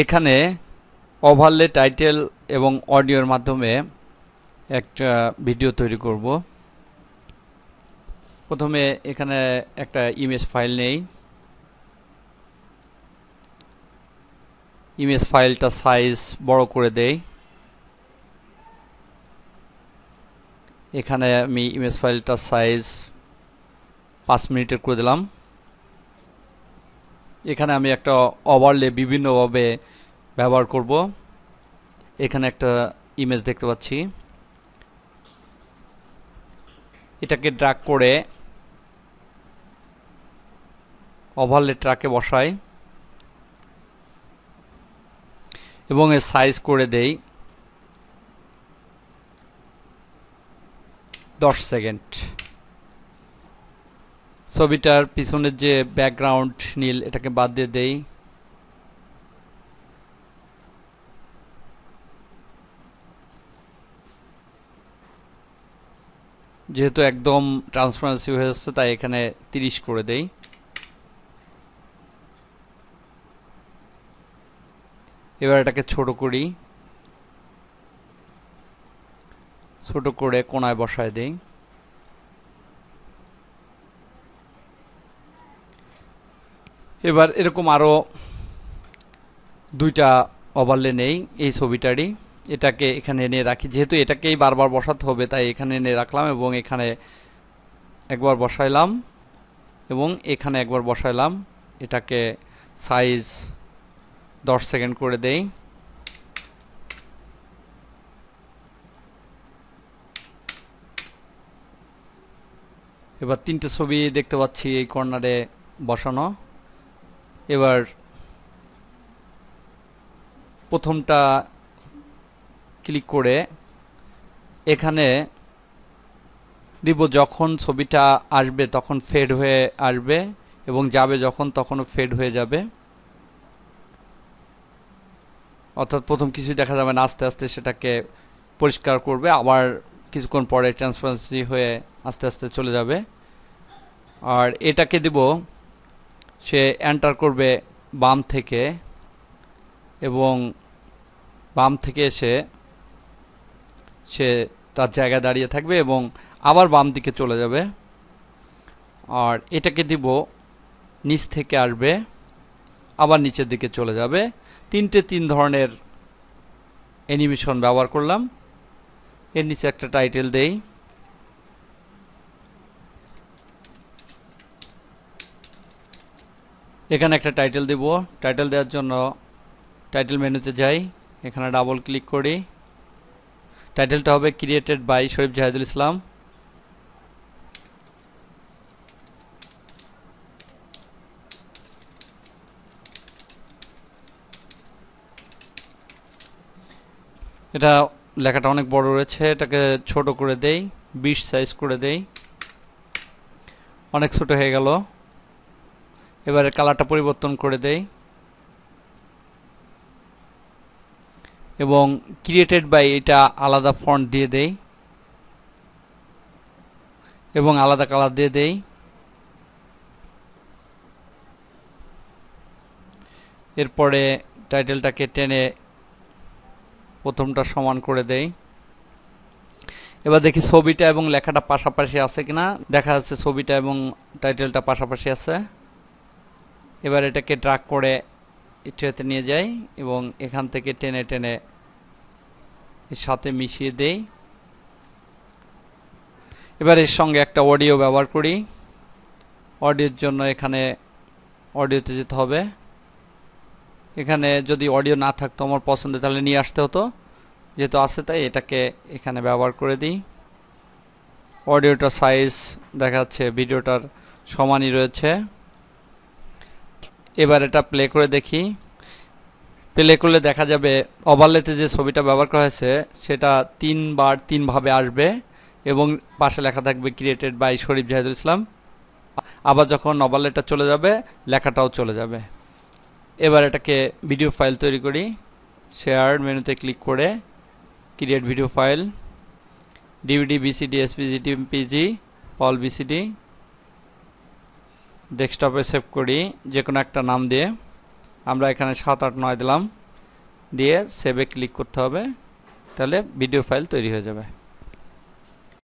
এখানে overlay title এবং অডিওর মাধ্যমে একটা ভিডিও তৈরি করব। প্রথমে এখানে একটা ইমেজ ফাইল নেই। ইমেজ ফাইলটা সাইজ বড় করে দেই। এখানে আমি ইমেজ ফাইলটা সাইজ 5 মিনিটের করে দিলাম। এখানে আমি একটা ওভারলে বিভিন্নভাবে ব্যবহার করব। এখানে একটা ইমেজ দেখতে পাচ্ছি, এটাকে ড্র্যাগ করে ওভারলে ট্র্যাকে বসাই এবং এর সাইজ করে দেই 10 সেকেন্ড। ছবিটার পিছনের যে ব্যাকগ্রাউন্ড নীল, এটাকে বাদ দিয়ে দেই। যেহেতু একদম ট্রান্সপারেন্সি হয়ে যাচ্ছে, তাই এখানে 30 করে দেই। এবার এটাকে ছোট করি, ছোট করে কোণায় বসায় দেই। এবার এরকম আরো দুইটা ওভারলে নেই এই ছবিটারই, এটাকে এখানে এনে রাখি। যেহেতু এটাকেই বারবার বসাতে হবে, তাই এখানে এনে রাখলাম এবং এখানে একবার বসাইলাম এবং এখানে একবার বসাইলাম। এটাকে সাইজ 10 সেকেন্ড করে দেই। এবার তিনটে ছবি দেখতে পাচ্ছি এই কর্নারে বসানো। এবার প্রথমটা ক্লিক করে এখানে দিব, যখন ছবিটা আসবে তখন ফেড হয়ে আসবে এবং যাবে যখন, তখনও ফেড হয়ে যাবে। অর্থাৎ প্রথম কিছু দেখা যাবে না, আস্তে আস্তে সেটাকে পরিষ্কার করবে, আবার কিছুক্ষণ পরে ট্রান্সপারেন্সি হয়ে আস্তে আস্তে চলে যাবে। আর এটাকে দিব, সে এন্টার করবে বাম থেকে এবং বাম থেকে এসে সে তার জায়গায় দাঁড়িয়ে থাকবে এবং আবার বাম দিকে চলে যাবে। আর এটাকে দিব, নিচ থেকে আসবে, আবার নিচের দিকে চলে যাবে। তিন ধরনের অ্যানিমেশন ব্যবহার করলাম। এর নিচে একটা টাইটেল দেই। এখানে একটা টাইটেল দিব। টাইটেল দেওয়ার জন্য টাইটেল মেনুতে যাই, এখানে ডাবল ক্লিক করি। টাইটেলটা হবে ক্রিয়েটেড বাই শরীফ জাহিদুল ইসলাম। এটা লেখাটা অনেক বড় রয়েছে, এটাকে ছোট করে দেই, 20 সাইজ করে দেই। অনেক ছোট হয়ে গেল। এবারে কালারটা পরিবর্তন করে দেই এবং ক্রিয়েটেড বাই এটা আলাদা ফন্ট দিয়ে দেই এবং আলাদা কালার দিয়ে দেই। এরপরে টাইটেলটাকে টেনে প্রথমটা সমান করে দেই। এবার দেখি ছবিটা এবং লেখাটা পাশাপাশি আছে কিনা। দেখা যাচ্ছে ছবিটা এবং টাইটেলটা পাশাপাশি আছে। এবার এটাকে ড্র্যাগ করে ইচ্ছাতে নিয়ে যাই এবং এখান থেকে টেনে টেনে এর সাথে মিশিয়ে দেই। এবার এর সঙ্গে একটা অডিও ব্যবহার করি। অডিওর জন্য এখানে অডিওতে যেতে হবে। এখানে যদি অডিও না থাকতো আমার পছন্দ, তাহলে নিয়ে আসতে হতো, যেহেতু আছে তাই এটাকে এখানে ব্যবহার করে দিই। অডিওটার সাইজ দেখা যাচ্ছে ভিডিওটার সমানই রয়েছে। এবার এটা প্লে করে দেখি। প্লে করলে দেখা যাবে ওভারলেতে যে ছবিটা ব্যবহার করা হয়েছে সেটা 3 ভাবে আসবে এবং পাশে লেখা থাকবে ক্রিয়েটেড বাই শরীফ জাহিদুল ইসলাম। আবার যখন ওভারলেটা চলে যাবে, লেখাটাও চলে যাবে। এবার এটাকে ভিডিও ফাইল তৈরি করি। শেয়ার মেনুতে ক্লিক করে create video file, DVD, VCD, SPG, TMPG, all VCD. ডেস্কটপে সেভ করি যে কোনো একটা নাম দিয়ে। আমরা এখানে 7, 8, 9 দিলাম। দিয়ে সেভে ক্লিক করতে হবে, তাহলে ভিডিও ফাইল তৈরি হয়ে যাবে।